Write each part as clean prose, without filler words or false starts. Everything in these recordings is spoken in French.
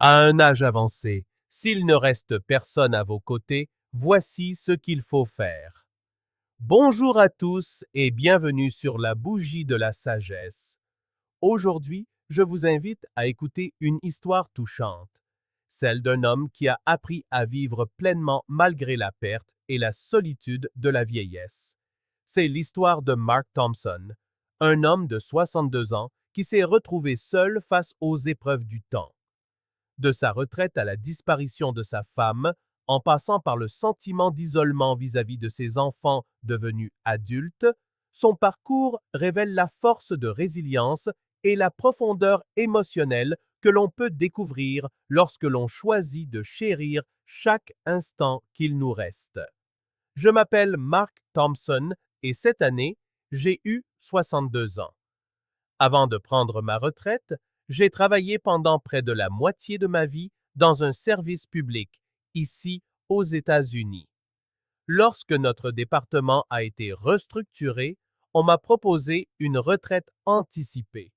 À un âge avancé, s'il ne reste personne à vos côtés, voici ce qu'il faut faire. Bonjour à tous et bienvenue sur la bougie de la sagesse. Aujourd'hui, je vous invite à écouter une histoire touchante, celle d'un homme qui a appris à vivre pleinement malgré la perte et la solitude de la vieillesse. C'est l'histoire de Mark Thompson, un homme de 62 ans qui s'est retrouvé seul face aux épreuves du temps. De sa retraite à la disparition de sa femme, en passant par le sentiment d'isolement vis-à-vis de ses enfants devenus adultes, son parcours révèle la force de résilience et la profondeur émotionnelle que l'on peut découvrir lorsque l'on choisit de chérir chaque instant qu'il nous reste. Je m'appelle Mark Thompson et cette année, j'ai eu 62 ans. Avant de prendre ma retraite, j'ai travaillé pendant près de la moitié de ma vie dans un service public, ici aux États-Unis. Lorsque notre département a été restructuré, on m'a proposé une retraite anticipée.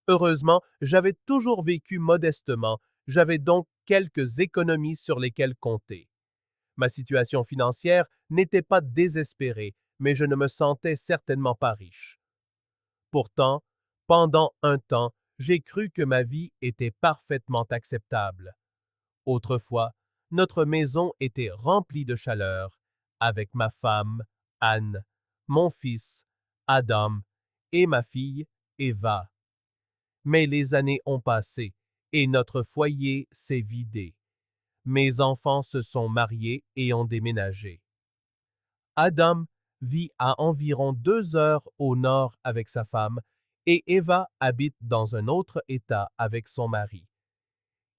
Heureusement, j'avais toujours vécu modestement, j'avais donc quelques économies sur lesquelles compter. Ma situation financière n'était pas désespérée, mais je ne me sentais certainement pas riche. Pourtant, pendant un temps, j'ai cru que ma vie était parfaitement acceptable. Autrefois, notre maison était remplie de chaleur, avec ma femme, Anne, mon fils, Adam, et ma fille, Eva. Mais les années ont passé et notre foyer s'est vidé. Mes enfants se sont mariés et ont déménagé. Adam vit à environ 2 heures au nord avec sa femme et Eva habite dans un autre État avec son mari.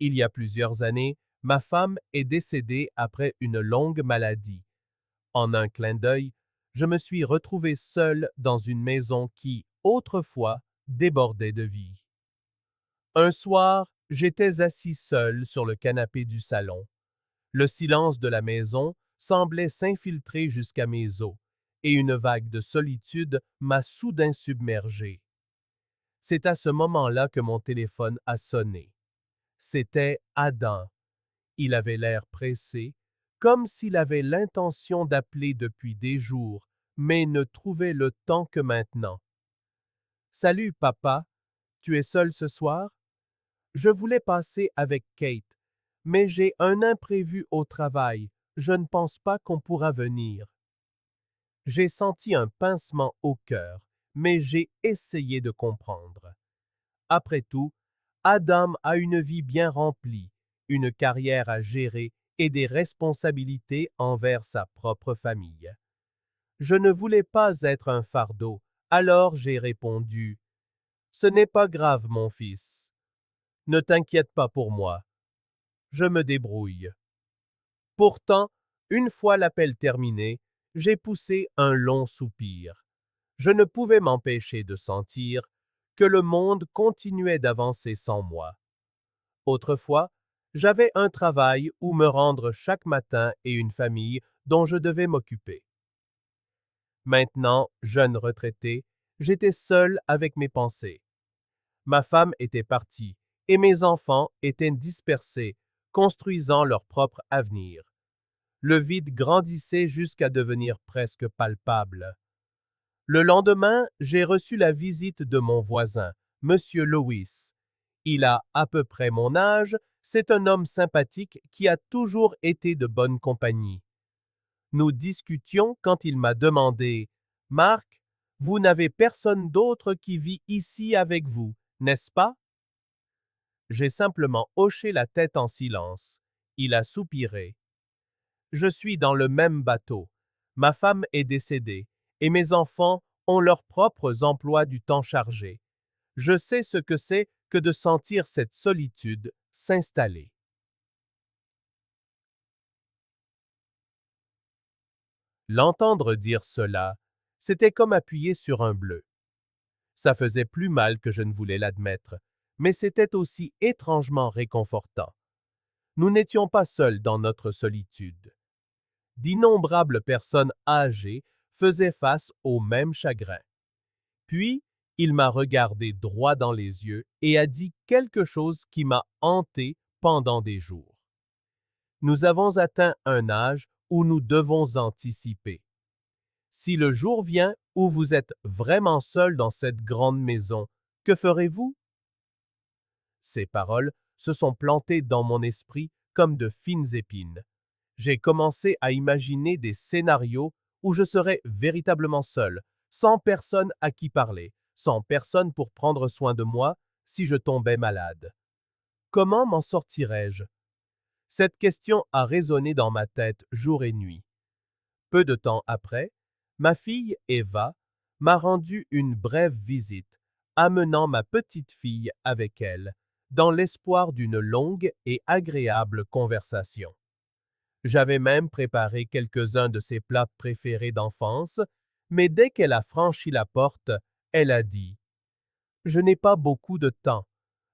Il y a plusieurs années, ma femme est décédée après une longue maladie. En un clin d'œil, je me suis retrouvé seul dans une maison qui, autrefois, débordait de vie. Un soir, j'étais assis seul sur le canapé du salon. Le silence de la maison semblait s'infiltrer jusqu'à mes os, et une vague de solitude m'a soudain submergé. C'est à ce moment-là que mon téléphone a sonné. C'était Adam. Il avait l'air pressé, comme s'il avait l'intention d'appeler depuis des jours, mais ne trouvait le temps que maintenant. Salut, papa. Tu es seul ce soir? Je voulais passer avec Kate, mais j'ai un imprévu au travail. Je ne pense pas qu'on pourra venir. J'ai senti un pincement au cœur, mais j'ai essayé de comprendre. Après tout, Adam a une vie bien remplie, une carrière à gérer et des responsabilités envers sa propre famille. Je ne voulais pas être un fardeau, alors j'ai répondu: Ce n'est pas grave, mon fils. Ne t'inquiète pas pour moi. Je me débrouille. Pourtant, une fois l'appel terminé, j'ai poussé un long soupir. Je ne pouvais m'empêcher de sentir que le monde continuait d'avancer sans moi. Autrefois, j'avais un travail où me rendre chaque matin et une famille dont je devais m'occuper. Maintenant, jeune retraité, j'étais seul avec mes pensées. Ma femme était partie et mes enfants étaient dispersés, construisant leur propre avenir. Le vide grandissait jusqu'à devenir presque palpable. Le lendemain, j'ai reçu la visite de mon voisin, Monsieur Lewis. Il a à peu près mon âge, c'est un homme sympathique qui a toujours été de bonne compagnie. Nous discutions quand il m'a demandé: Marc, vous n'avez personne d'autre qui vit ici avec vous, n'est-ce pas? J'ai simplement hoché la tête en silence. Il a soupiré. Je suis dans le même bateau. Ma femme est décédée et mes enfants ont leurs propres emplois du temps chargé. Je sais ce que c'est que de sentir cette solitude s'installer. L'entendre dire cela, c'était comme appuyer sur un bleu. Ça faisait plus mal que je ne voulais l'admettre, mais c'était aussi étrangement réconfortant. Nous n'étions pas seuls dans notre solitude. D'innombrables personnes âgées faisaient face au même chagrin. Puis, il m'a regardé droit dans les yeux et a dit quelque chose qui m'a hanté pendant des jours. Nous avons atteint un âge où nous devons anticiper. Si le jour vient où vous êtes vraiment seul dans cette grande maison, que ferez-vous? Ces paroles se sont plantées dans mon esprit comme de fines épines. J'ai commencé à imaginer des scénarios où je serais véritablement seul, sans personne à qui parler, sans personne pour prendre soin de moi si je tombais malade. Comment m'en sortirais-je? Cette question a résonné dans ma tête jour et nuit. Peu de temps après, ma fille Eva m'a rendu une brève visite, amenant ma petite fille avec elle, dans l'espoir d'une longue et agréable conversation. J'avais même préparé quelques-uns de ses plats préférés d'enfance, mais dès qu'elle a franchi la porte, elle a dit: Je n'ai pas beaucoup de temps.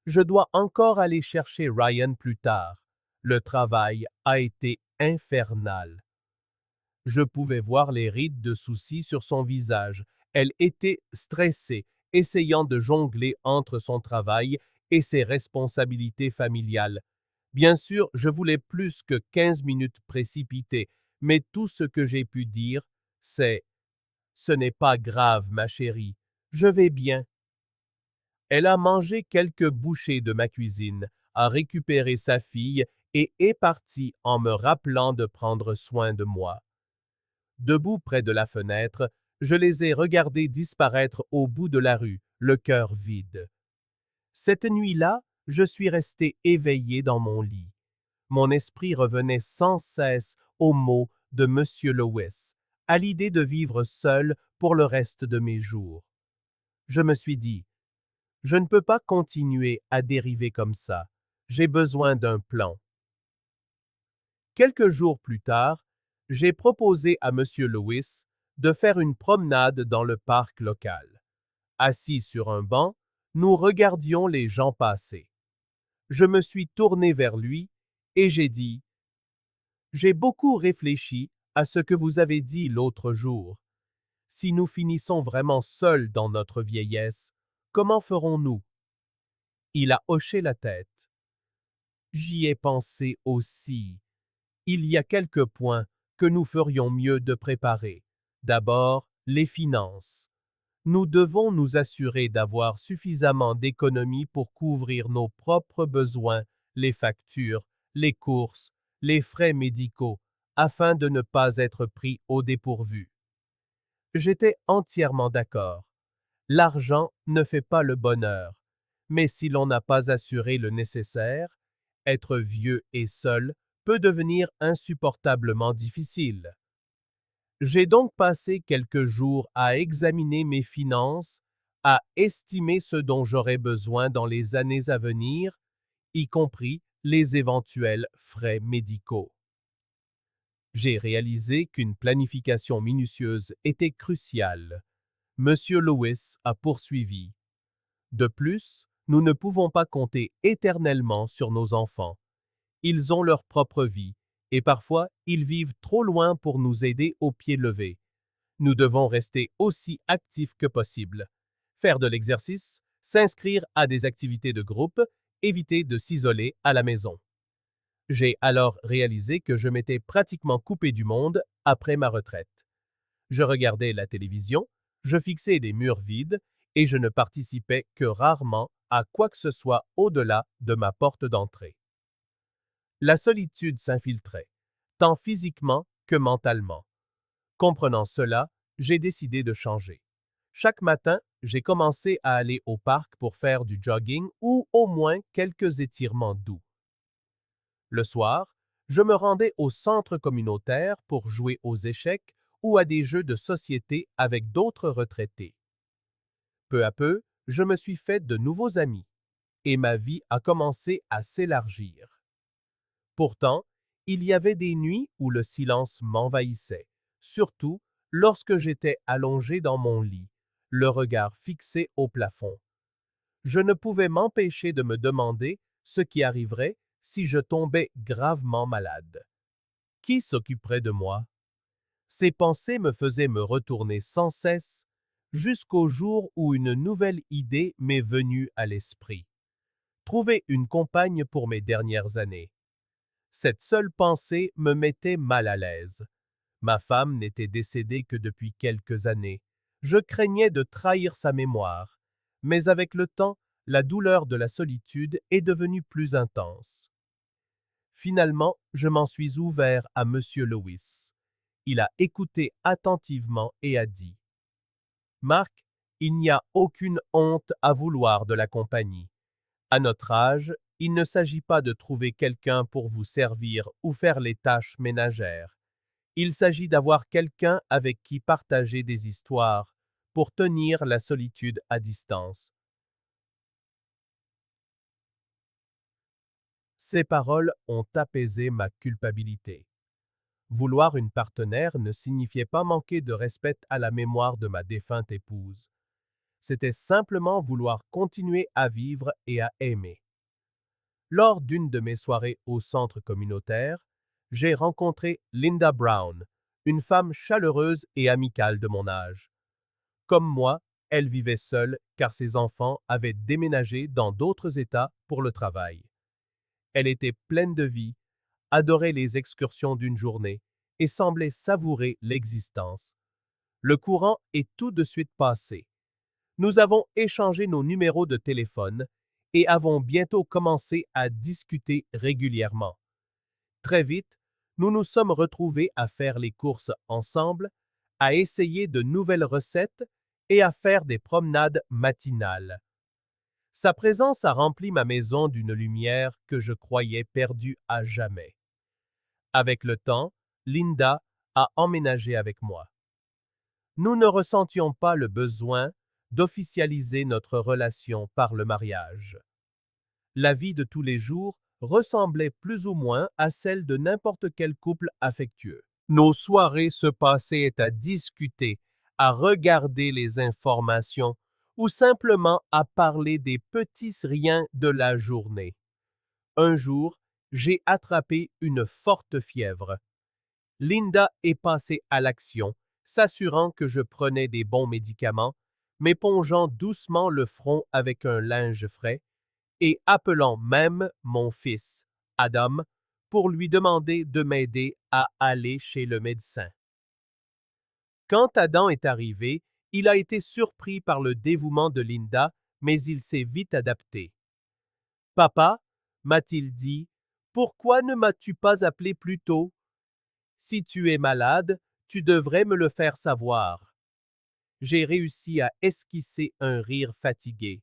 Je dois encore aller chercher Ryan plus tard. Le travail a été infernal. Je pouvais voir les rides de soucis sur son visage. Elle était stressée, essayant de jongler entre son travail et ses responsabilités familiales. Bien sûr, je voulais plus que 15 minutes précipitées, mais tout ce que j'ai pu dire, c'est: Ce n'est pas grave, ma chérie, je vais bien. Elle a mangé quelques bouchées de ma cuisine, a récupéré sa fille et est partie en me rappelant de prendre soin de moi. Debout près de la fenêtre, je les ai regardés disparaître au bout de la rue, le cœur vide. Cette nuit-là, je suis resté éveillé dans mon lit. Mon esprit revenait sans cesse aux mots de Monsieur Lewis, à l'idée de vivre seul pour le reste de mes jours. Je me suis dit: Je ne peux pas continuer à dériver comme ça. J'ai besoin d'un plan. Quelques jours plus tard, j'ai proposé à Monsieur Lewis de faire une promenade dans le parc local. Assis sur un banc, nous regardions les gens passer. Je me suis tourné vers lui et j'ai dit: J'ai beaucoup réfléchi à ce que vous avez dit l'autre jour. Si nous finissons vraiment seuls dans notre vieillesse, comment ferons-nous? Il a hoché la tête. J'y ai pensé aussi. Il y a quelques points que nous ferions mieux de préparer. D'abord, les finances. Nous devons nous assurer d'avoir suffisamment d'économies pour couvrir nos propres besoins, les factures, les courses, les frais médicaux, afin de ne pas être pris au dépourvu. J'étais entièrement d'accord. L'argent ne fait pas le bonheur, mais si l'on n'a pas assuré le nécessaire, être vieux et seul peut devenir insupportablement difficile. J'ai donc passé quelques jours à examiner mes finances, à estimer ce dont j'aurais besoin dans les années à venir, y compris les éventuels frais médicaux. J'ai réalisé qu'une planification minutieuse était cruciale. Monsieur Lewis a poursuivi: De plus, nous ne pouvons pas compter éternellement sur nos enfants. Ils ont leur propre vie, et parfois ils vivent trop loin pour nous aider au pied levé. Nous devons rester aussi actifs que possible. Faire de l'exercice, s'inscrire à des activités de groupe, éviter de s'isoler à la maison. J'ai alors réalisé que je m'étais pratiquement coupé du monde après ma retraite. Je regardais la télévision, je fixais des murs vides et je ne participais que rarement à quoi que ce soit au-delà de ma porte d'entrée. La solitude s'infiltrait, tant physiquement que mentalement. Comprenant cela, j'ai décidé de changer. Chaque matin, j'ai commencé à aller au parc pour faire du jogging ou au moins quelques étirements doux. Le soir, je me rendais au centre communautaire pour jouer aux échecs ou à des jeux de société avec d'autres retraités. Peu à peu, je me suis fait de nouveaux amis et ma vie a commencé à s'élargir. Pourtant, il y avait des nuits où le silence m'envahissait, surtout lorsque j'étais allongé dans mon lit, le regard fixé au plafond. Je ne pouvais m'empêcher de me demander ce qui arriverait si je tombais gravement malade. Qui s'occuperait de moi? Ces pensées me faisaient me retourner sans cesse jusqu'au jour où une nouvelle idée m'est venue à l'esprit. trouver une compagne pour mes dernières années. Cette seule pensée me mettait mal à l'aise. Ma femme n'était décédée que depuis quelques années. Je craignais de trahir sa mémoire, mais avec le temps, la douleur de la solitude est devenue plus intense. Finalement, je m'en suis ouvert à Monsieur Lewis. Il a écouté attentivement et a dit: Marc, il n'y a aucune honte à vouloir de la compagnie. À notre âge, il ne s'agit pas de trouver quelqu'un pour vous servir ou faire les tâches ménagères. Il s'agit d'avoir quelqu'un avec qui partager des histoires pour tenir la solitude à distance. Ces paroles ont apaisé ma culpabilité. Vouloir une partenaire ne signifiait pas manquer de respect à la mémoire de ma défunte épouse. C'était simplement vouloir continuer à vivre et à aimer. Lors d'une de mes soirées au centre communautaire, j'ai rencontré Linda Brown, une femme chaleureuse et amicale de mon âge. Comme moi, elle vivait seule car ses enfants avaient déménagé dans d'autres États pour le travail. Elle était pleine de vie, adorait les excursions d'une journée et semblait savourer l'existence. Le courant est tout de suite passé. Nous avons échangé nos numéros de téléphone et avons bientôt commencé à discuter régulièrement. Très vite, nous nous sommes retrouvés à faire les courses ensemble, à essayer de nouvelles recettes et à faire des promenades matinales. Sa présence a rempli ma maison d'une lumière que je croyais perdue à jamais. Avec le temps, Linda a emménagé avec moi. Nous ne ressentions pas le besoin d'officialiser notre relation par le mariage. La vie de tous les jours ressemblait plus ou moins à celle de n'importe quel couple affectueux. Nos soirées se passaient à discuter, à regarder les informations ou simplement à parler des petits riens de la journée. Un jour, j'ai attrapé une forte fièvre. Linda est passée à l'action, s'assurant que je prenais des bons médicaments, m'épongeant doucement le front avec un linge frais et appelant même mon fils, Adam, pour lui demander de m'aider à aller chez le médecin. Quand Adam est arrivé, il a été surpris par le dévouement de Linda, mais il s'est vite adapté. Papa, m'a-t-il dit, pourquoi ne m'as-tu pas appelé plus tôt? Si tu es malade, tu devrais me le faire savoir. J'ai réussi à esquisser un rire fatigué.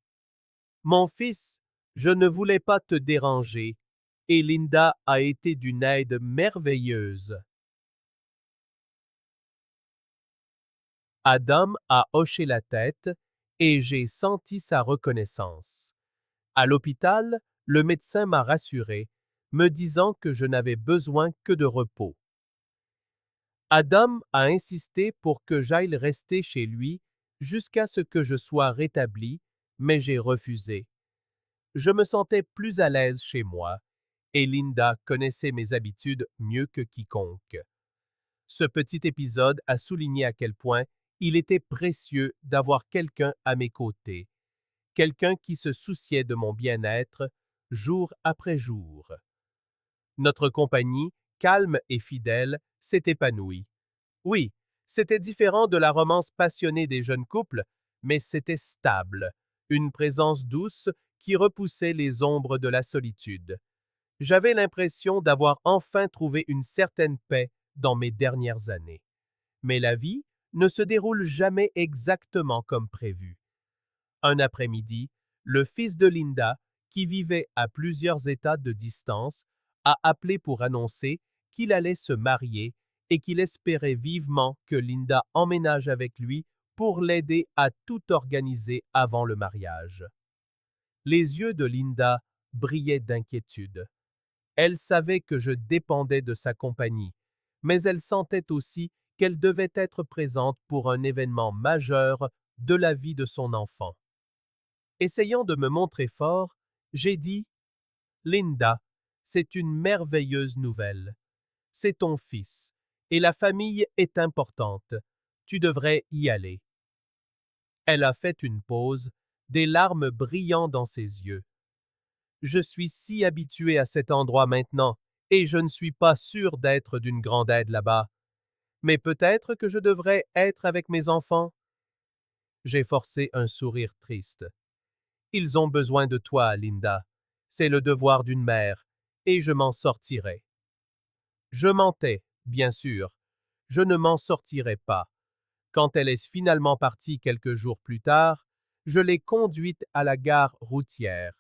Mon fils, je ne voulais pas te déranger, et Linda a été d'une aide merveilleuse. Adam a hoché la tête et j'ai senti sa reconnaissance. À l'hôpital, le médecin m'a rassuré, me disant que je n'avais besoin que de repos. Adam a insisté pour que j'aille rester chez lui jusqu'à ce que je sois rétabli, mais j'ai refusé. Je me sentais plus à l'aise chez moi, et Linda connaissait mes habitudes mieux que quiconque. Ce petit épisode a souligné à quel point il était précieux d'avoir quelqu'un à mes côtés, quelqu'un qui se souciait de mon bien-être jour après jour. Notre compagnie, calme et fidèle, s'est épanouie. Oui, c'était différent de la romance passionnée des jeunes couples, mais c'était stable, une présence douce qui repoussait les ombres de la solitude. J'avais l'impression d'avoir enfin trouvé une certaine paix dans mes dernières années. Mais la vie ne se déroule jamais exactement comme prévu. Un après-midi, le fils de Linda, qui vivait à plusieurs états de distance, a appelé pour annoncer qu'il allait se marier et qu'il espérait vivement que Linda emménage avec lui pour l'aider à tout organiser avant le mariage. Les yeux de Linda brillaient d'inquiétude. Elle savait que je dépendais de sa compagnie, mais elle sentait aussi qu'elle devait être présente pour un événement majeur de la vie de son enfant. Essayant de me montrer fort, j'ai dit: Linda, c'est une merveilleuse nouvelle. C'est ton fils, et la famille est importante. Tu devrais y aller. Elle a fait une pause, des larmes brillant dans ses yeux. Je suis si habitué à cet endroit maintenant, et je ne suis pas sûr d'être d'une grande aide là-bas. Mais peut-être que je devrais être avec mes enfants. J'ai forcé un sourire triste. Ils ont besoin de toi, Linda. C'est le devoir d'une mère, et je m'en sortirai. Je mentais, bien sûr. Je ne m'en sortirai pas. Quand elle est finalement partie quelques jours plus tard, je l'ai conduite à la gare routière.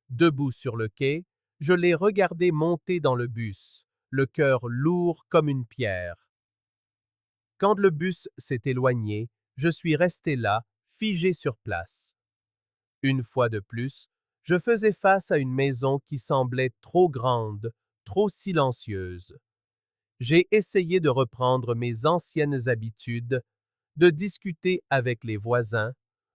Debout sur le quai, je l'ai regardée monter dans le bus, le cœur lourd comme une pierre. Quand le bus s'est éloigné, je suis resté là, figé sur place. Une fois de plus, je faisais face à une maison qui semblait trop grande, trop silencieuse. J'ai essayé de reprendre mes anciennes habitudes, de discuter avec les voisins,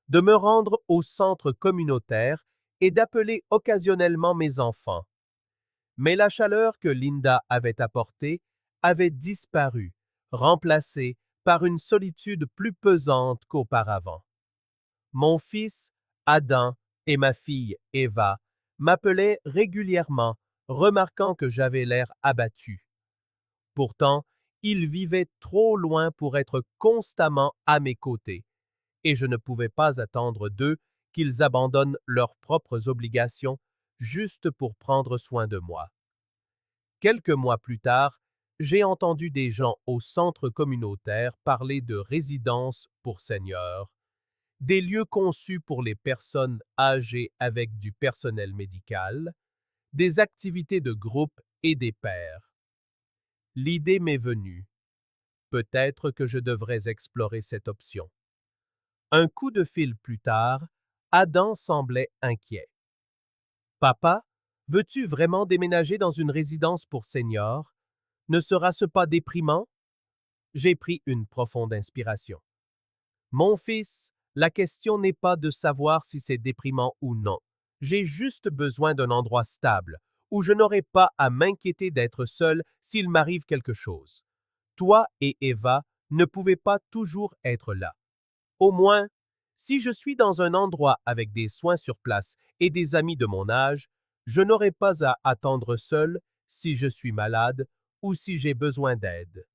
de me rendre au centre communautaire et d'appeler occasionnellement mes enfants. Mais la chaleur que Linda avait apportée avait disparu, remplacée par une solitude plus pesante qu'auparavant. Mon fils, Adam, et ma fille, Eva, m'appelaient régulièrement, remarquant que j'avais l'air abattu. Pourtant, ils vivaient trop loin pour être constamment à mes côtés, et je ne pouvais pas attendre d'eux qu'ils abandonnent leurs propres obligations juste pour prendre soin de moi. Quelques mois plus tard, j'ai entendu des gens au centre communautaire parler de résidences pour seniors, des lieux conçus pour les personnes âgées avec du personnel médical, des activités de groupe et des pairs. L'idée m'est venue. Peut-être que je devrais explorer cette option. Un coup de fil plus tard, Adam semblait inquiet. Papa, veux-tu vraiment déménager dans une résidence pour seniors? Ne sera-ce pas déprimant? J'ai pris une profonde inspiration. Mon fils, la question n'est pas de savoir si c'est déprimant ou non. J'ai juste besoin d'un endroit stable, où je n'aurai pas à m'inquiéter d'être seul s'il m'arrive quelque chose. Toi et Eva ne pouvez pas toujours être là. Au moins, si je suis dans un endroit avec des soins sur place et des amis de mon âge, je n'aurai pas à attendre seul si je suis malade ou si j'ai besoin d'aide.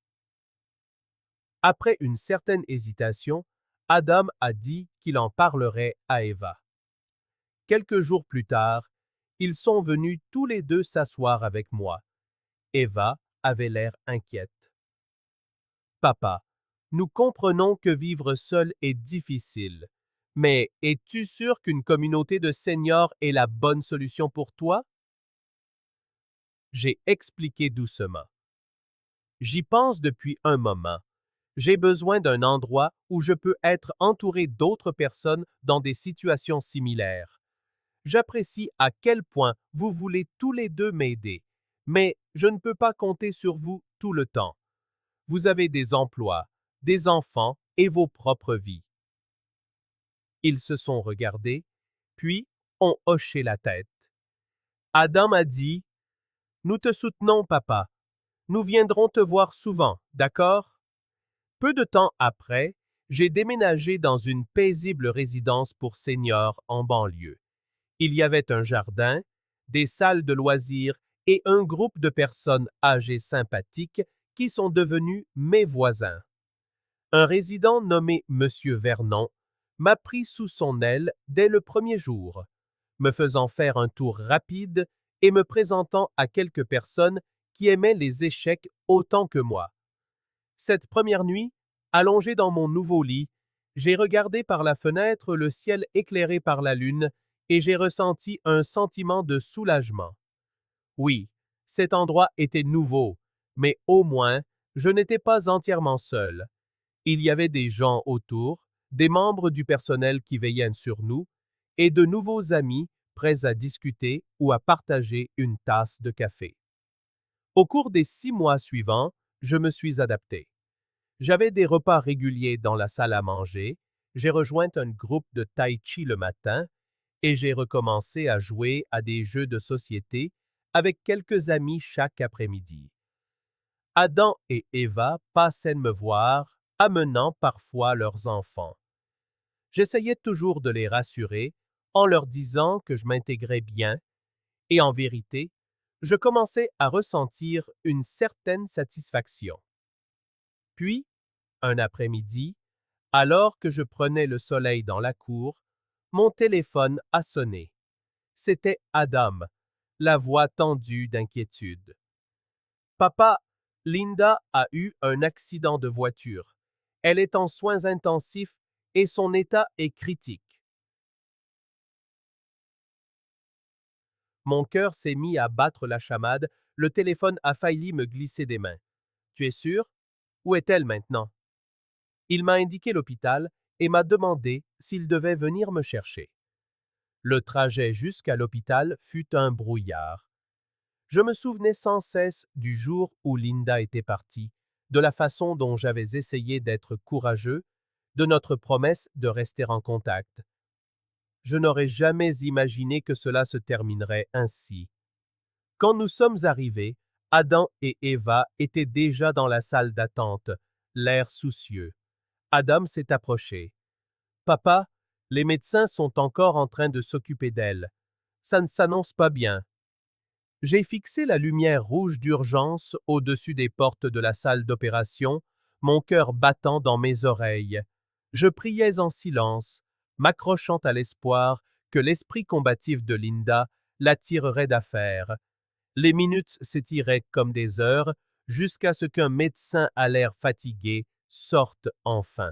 Après une certaine hésitation, Adam a dit qu'il en parlerait à Eva. Quelques jours plus tard, ils sont venus tous les deux s'asseoir avec moi. Eva avait l'air inquiète. Papa, nous comprenons que vivre seul est difficile, mais es-tu sûr qu'une communauté de seniors est la bonne solution pour toi? J'ai expliqué doucement. J'y pense depuis un moment. J'ai besoin d'un endroit où je peux être entouré d'autres personnes dans des situations similaires. J'apprécie à quel point vous voulez tous les deux m'aider, mais je ne peux pas compter sur vous tout le temps. Vous avez des emplois, des enfants et vos propres vies. Ils se sont regardés, puis ont hoché la tête. Adam a dit, nous te soutenons, papa. Nous viendrons te voir souvent, d'accord? Peu de temps après, j'ai déménagé dans une paisible résidence pour seniors en banlieue. Il y avait un jardin, des salles de loisirs et un groupe de personnes âgées sympathiques qui sont devenus mes voisins. Un résident nommé Monsieur Vernon m'a pris sous son aile dès le premier jour, me faisant faire un tour rapide et me présentant à quelques personnes qui aimaient les échecs autant que moi. Cette première nuit, allongé dans mon nouveau lit, j'ai regardé par la fenêtre le ciel éclairé par la lune et j'ai ressenti un sentiment de soulagement. Oui, cet endroit était nouveau, mais au moins, je n'étais pas entièrement seul. Il y avait des gens autour, des membres du personnel qui veillaient sur nous, et de nouveaux amis prêts à discuter ou à partager une tasse de café. Au cours des 6 mois suivants, je me suis adapté. J'avais des repas réguliers dans la salle à manger, j'ai rejoint un groupe de tai chi le matin et j'ai recommencé à jouer à des jeux de société avec quelques amis chaque après-midi. Adam et Eva passaient me voir, amenant parfois leurs enfants. J'essayais toujours de les rassurer en leur disant que je m'intégrais bien Et en vérité, je commençais à ressentir une certaine satisfaction. Puis, un après-midi, alors que je prenais le soleil dans la cour, mon téléphone a sonné. C'était Adam, la voix tendue d'inquiétude. Papa, Linda a eu un accident de voiture. Elle est en soins intensifs et son état est critique. Mon cœur s'est mis à battre la chamade, le téléphone a failli me glisser des mains. Tu es sûr? Où est-elle maintenant? Il m'a indiqué l'hôpital et m'a demandé s'il devait venir me chercher. Le trajet jusqu'à l'hôpital fut un brouillard. Je me souvenais sans cesse du jour où Linda était partie, de la façon dont j'avais essayé d'être courageux, de notre promesse de rester en contact. Je n'aurais jamais imaginé que cela se terminerait ainsi. Quand nous sommes arrivés, Adam et Eva étaient déjà dans la salle d'attente, l'air soucieux. Adam s'est approché. Papa, les médecins sont encore en train de s'occuper d'elle. Ça ne s'annonce pas bien. J'ai fixé la lumière rouge d'urgence au-dessus des portes de la salle d'opération, mon cœur battant dans mes oreilles. Je priais en silence, m'accrochant à l'espoir que l'esprit combatif de Linda la tirerait d'affaire. Les minutes s'étiraient comme des heures jusqu'à ce qu'un médecin à l'air fatigué sorte enfin.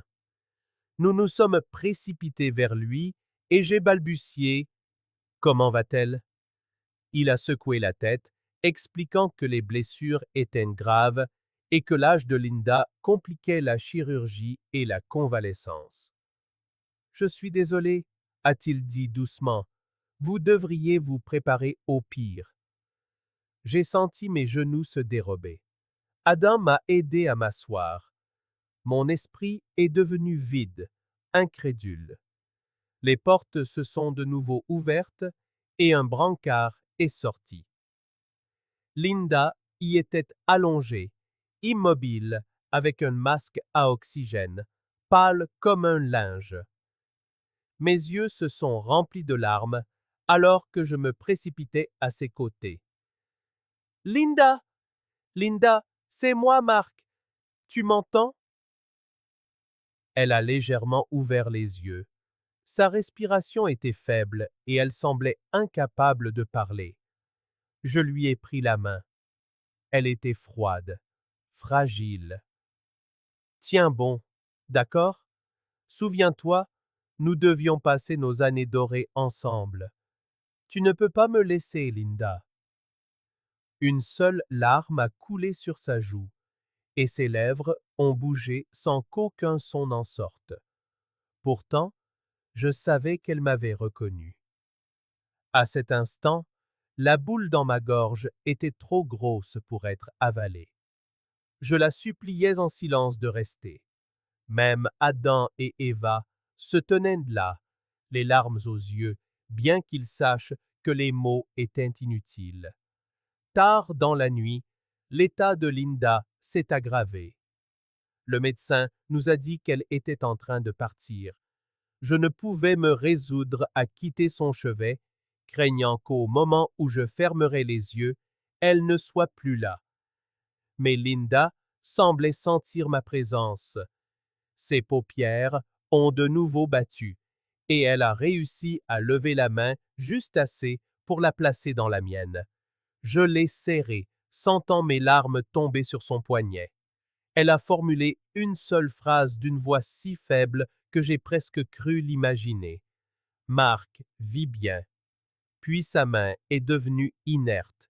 Nous nous sommes précipités vers lui et j'ai balbutié « Comment va-t-elle » Il a secoué la tête, expliquant que les blessures étaient graves et que l'âge de Linda compliquait la chirurgie et la convalescence. Je suis désolé, a-t-il dit doucement. Vous devriez vous préparer au pire. J'ai senti mes genoux se dérober. Adam m'a aidé à m'asseoir. Mon esprit est devenu vide, incrédule. Les portes se sont de nouveau ouvertes et un brancard est sorti. Linda y était allongée, immobile, avec un masque à oxygène, pâle comme un linge. Mes yeux se sont remplis de larmes alors que je me précipitais à ses côtés. Linda, Linda, c'est moi, Marc. Tu m'entends? Elle a légèrement ouvert les yeux. Sa respiration était faible et elle semblait incapable de parler. Je lui ai pris la main. Elle était froide, fragile. Tiens bon, d'accord? Souviens-toi, nous devions passer nos années dorées ensemble. Tu ne peux pas me laisser, Linda. Une seule larme a coulé sur sa joue, et ses lèvres ont bougé sans qu'aucun son n'en sorte. Pourtant, je savais qu'elle m'avait reconnu. À cet instant, la boule dans ma gorge était trop grosse pour être avalée. Je la suppliais en silence de rester. Même Adam et Eva se tenaient là, les larmes aux yeux, bien qu'ils sachent que les mots étaient inutiles. Tard dans la nuit, l'état de Linda s'est aggravé. Le médecin nous a dit qu'elle était en train de partir. Je ne pouvais me résoudre à quitter son chevet, craignant qu'au moment où je fermerais les yeux, elle ne soit plus là. Mais Linda semblait sentir ma présence. Ses paupières ont de nouveau battu, et elle a réussi à lever la main juste assez pour la placer dans la mienne. Je l'ai serrée, sentant mes larmes tomber sur son poignet. Elle a formulé une seule phrase d'une voix si faible que j'ai presque cru l'imaginer. Marc vit bien. Puis sa main est devenue inerte,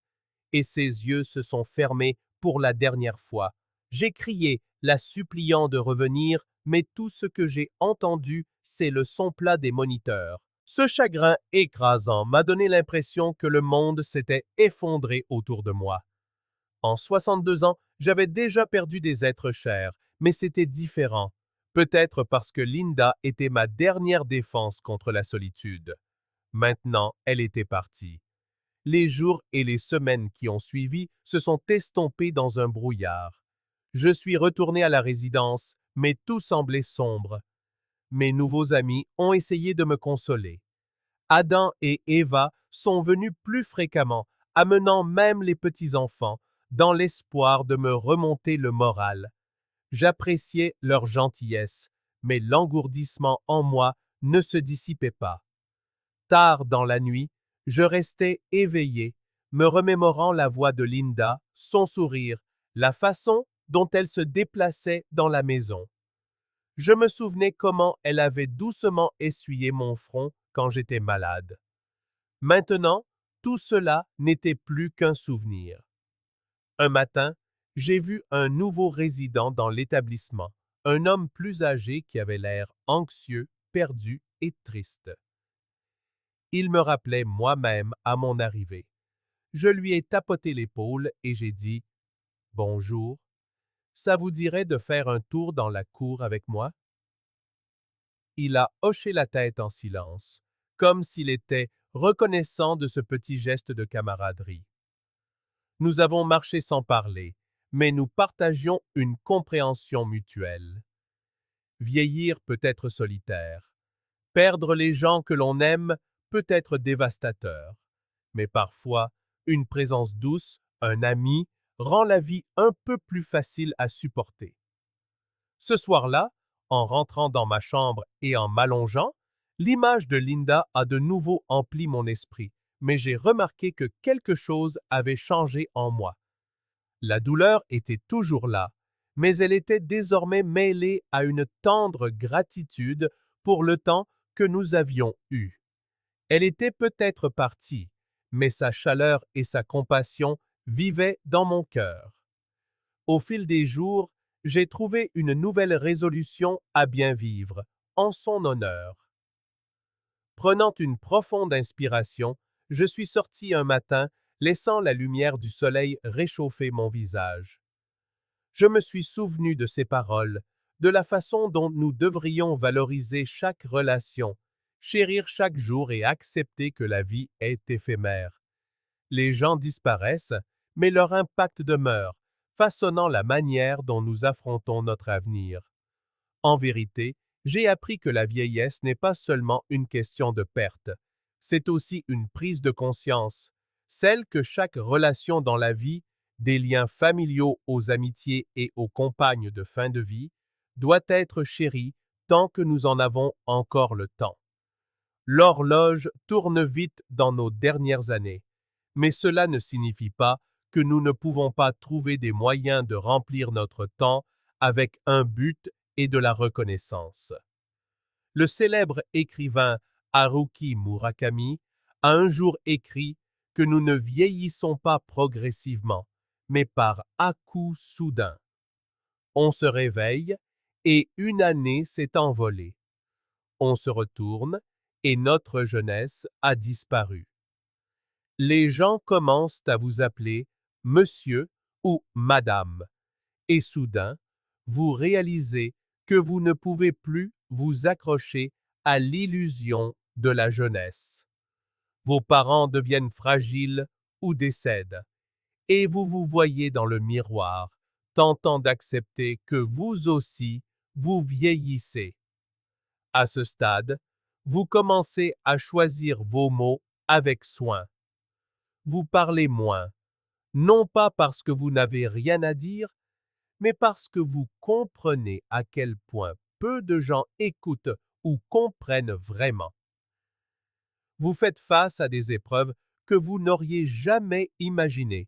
et ses yeux se sont fermés pour la dernière fois. J'ai crié, la suppliant de revenir, mais tout ce que j'ai entendu, c'est le son plat des moniteurs. Ce chagrin écrasant m'a donné l'impression que le monde s'était effondré autour de moi. En 62 ans, j'avais déjà perdu des êtres chers, mais c'était différent. Peut-être parce que Linda était ma dernière défense contre la solitude. Maintenant, elle était partie. Les jours et les semaines qui ont suivi se sont estompés dans un brouillard. Je suis retourné à la résidence, mais tout semblait sombre. Mes nouveaux amis ont essayé de me consoler. Adam et Eva sont venus plus fréquemment, amenant même les petits-enfants, dans l'espoir de me remonter le moral. J'appréciais leur gentillesse, mais l'engourdissement en moi ne se dissipait pas. Tard dans la nuit, je restais éveillé, me remémorant la voix de Linda, son sourire, la façon dont elle se déplaçait dans la maison. Je me souvenais comment elle avait doucement essuyé mon front quand j'étais malade. Maintenant, tout cela n'était plus qu'un souvenir. Un matin, j'ai vu un nouveau résident dans l'établissement, un homme plus âgé qui avait l'air anxieux, perdu et triste. Il me rappelait moi-même à mon arrivée. Je lui ai tapoté l'épaule et j'ai dit « Bonjour, ça vous dirait de faire un tour dans la cour avec moi ?» Il a hoché la tête en silence, comme s'il était reconnaissant de ce petit geste de camaraderie. Nous avons marché sans parler, mais nous partagions une compréhension mutuelle. Vieillir peut être solitaire. Perdre les gens que l'on aime peut être dévastateur. Mais parfois, une présence douce, un ami, rend la vie un peu plus facile à supporter. Ce soir-là, en rentrant dans ma chambre et en m'allongeant, l'image de Linda a de nouveau empli mon esprit, mais j'ai remarqué que quelque chose avait changé en moi. La douleur était toujours là, mais elle était désormais mêlée à une tendre gratitude pour le temps que nous avions eu. Elle était peut-être partie, mais sa chaleur et sa compassion vivaient dans mon cœur. Au fil des jours, j'ai trouvé une nouvelle résolution à bien vivre, en son honneur. Prenant une profonde inspiration, je suis sorti un matin, laissant la lumière du soleil réchauffer mon visage. Je me suis souvenu de ces paroles, de la façon dont nous devrions valoriser chaque relation, chérir chaque jour et accepter que la vie est éphémère. Les gens disparaissent, mais leur impact demeure, façonnant la manière dont nous affrontons notre avenir. En vérité, j'ai appris que la vieillesse n'est pas seulement une question de perte, c'est aussi une prise de conscience, celle que chaque relation dans la vie, des liens familiaux aux amitiés et aux compagnes de fin de vie, doit être chérie tant que nous en avons encore le temps. L'horloge tourne vite dans nos dernières années, mais cela ne signifie pas que nous ne pouvons pas trouver des moyens de remplir notre temps avec un but et de la reconnaissance. Le célèbre écrivain Haruki Murakami a un jour écrit que nous ne vieillissons pas progressivement, mais par à-coups soudains. On se réveille et une année s'est envolée. On se retourne et notre jeunesse a disparu. Les gens commencent à vous appeler monsieur ou madame, et soudain, vous réalisez que vous ne pouvez plus vous accrocher à l'illusion de la jeunesse. Vos parents deviennent fragiles ou décèdent, et vous vous voyez dans le miroir, tentant d'accepter que vous aussi, vous vieillissez. À ce stade, vous commencez à choisir vos mots avec soin. Vous parlez moins, non pas parce que vous n'avez rien à dire, mais parce que vous comprenez à quel point peu de gens écoutent ou comprennent vraiment. Vous faites face à des épreuves que vous n'auriez jamais imaginées,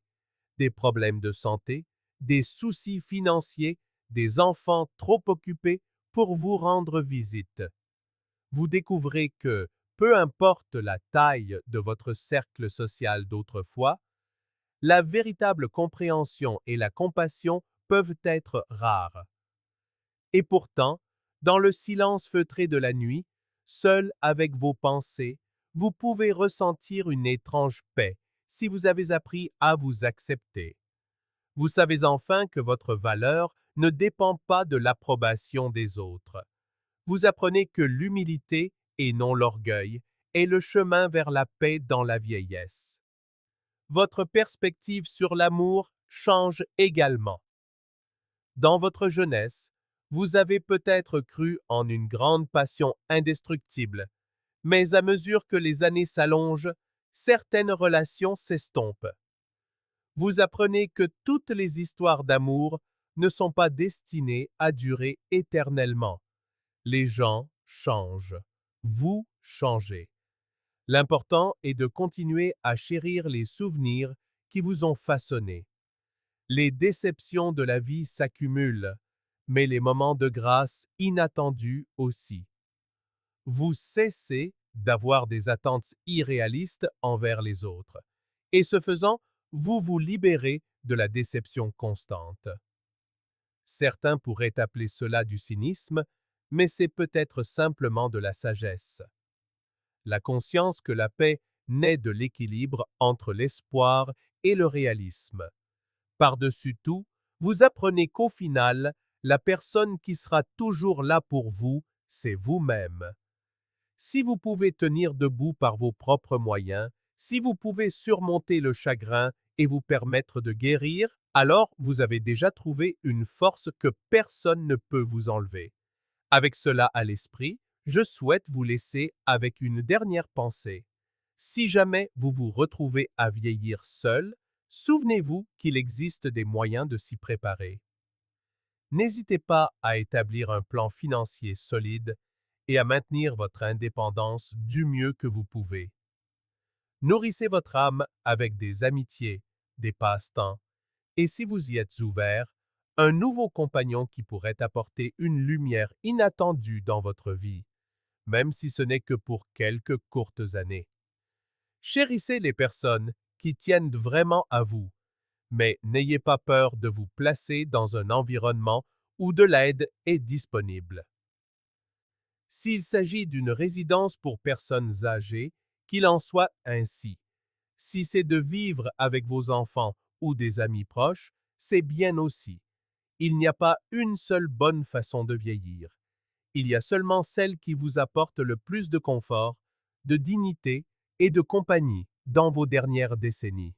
des problèmes de santé, des soucis financiers, des enfants trop occupés pour vous rendre visite. Vous découvrez que, peu importe la taille de votre cercle social d'autrefois, la véritable compréhension et la compassion peuvent être rares. Et pourtant, dans le silence feutré de la nuit, seul avec vos pensées, vous pouvez ressentir une étrange paix si vous avez appris à vous accepter. Vous savez enfin que votre valeur ne dépend pas de l'approbation des autres. Vous apprenez que l'humilité, et non l'orgueil, est le chemin vers la paix dans la vieillesse. Votre perspective sur l'amour change également. Dans votre jeunesse, vous avez peut-être cru en une grande passion indestructible, Mais à mesure que les années s'allongent, certaines relations s'estompent. Vous apprenez que toutes les histoires d'amour ne sont pas destinées à durer éternellement. Les gens changent. Vous changez. L'important est de continuer à chérir les souvenirs qui vous ont façonné. Les déceptions de la vie s'accumulent, mais les moments de grâce inattendus aussi. Vous cessez d'avoir des attentes irréalistes envers les autres. Et ce faisant, vous vous libérez de la déception constante. Certains pourraient appeler cela du cynisme, mais c'est peut-être simplement de la sagesse. La conscience que la paix naît de l'équilibre entre l'espoir et le réalisme. Par-dessus tout, vous apprenez qu'au final, la personne qui sera toujours là pour vous, c'est vous-même. Si vous pouvez tenir debout par vos propres moyens, si vous pouvez surmonter le chagrin et vous permettre de guérir, alors vous avez déjà trouvé une force que personne ne peut vous enlever. Avec cela à l'esprit, je souhaite vous laisser avec une dernière pensée. Si jamais vous vous retrouvez à vieillir seul, souvenez-vous qu'il existe des moyens de s'y préparer. N'hésitez pas à établir un plan financier solide et à maintenir votre indépendance du mieux que vous pouvez. Nourrissez votre âme avec des amitiés, des passe-temps, et si vous y êtes ouvert, un nouveau compagnon qui pourrait apporter une lumière inattendue dans votre vie, même si ce n'est que pour quelques courtes années. Chérissez les personnes qui tiennent vraiment à vous, mais n'ayez pas peur de vous placer dans un environnement où de l'aide est disponible. S'il s'agit d'une résidence pour personnes âgées, qu'il en soit ainsi. Si c'est de vivre avec vos enfants ou des amis proches, c'est bien aussi. Il n'y a pas une seule bonne façon de vieillir. Il y a seulement celle qui vous apporte le plus de confort, de dignité et de compagnie dans vos dernières décennies.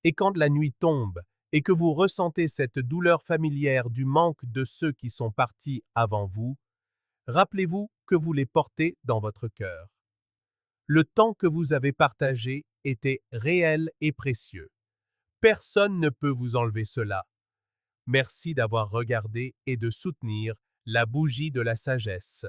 Et quand la nuit tombe et que vous ressentez cette douleur familière du manque de ceux qui sont partis avant vous, rappelez-vous que vous les portez dans votre cœur. Le temps que vous avez partagé était réel et précieux. Personne ne peut vous enlever cela. Merci d'avoir regardé et de soutenir la bougie de la sagesse.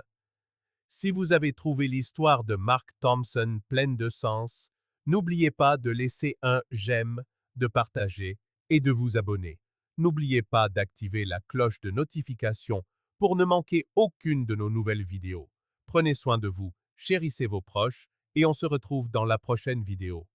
Si vous avez trouvé l'histoire de Mark Thompson pleine de sens, n'oubliez pas de laisser un j'aime, de partager et de vous abonner. N'oubliez pas d'activer la cloche de notification pour ne manquer aucune de nos nouvelles vidéos. Prenez soin de vous, chérissez vos proches et on se retrouve dans la prochaine vidéo.